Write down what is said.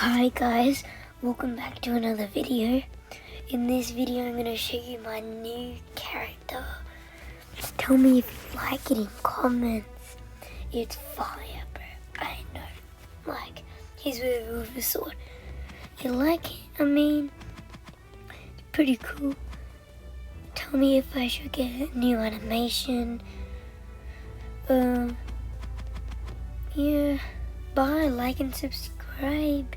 Hi guys, welcome back to another video. In this video I'm going to show you my new character. Tell me if you like it in comments. It's fire, bro. I know. Like, he's with a sword. You like it? I mean, it's pretty cool. Tell me if I should get a new animation. Yeah. Bye, like and subscribe.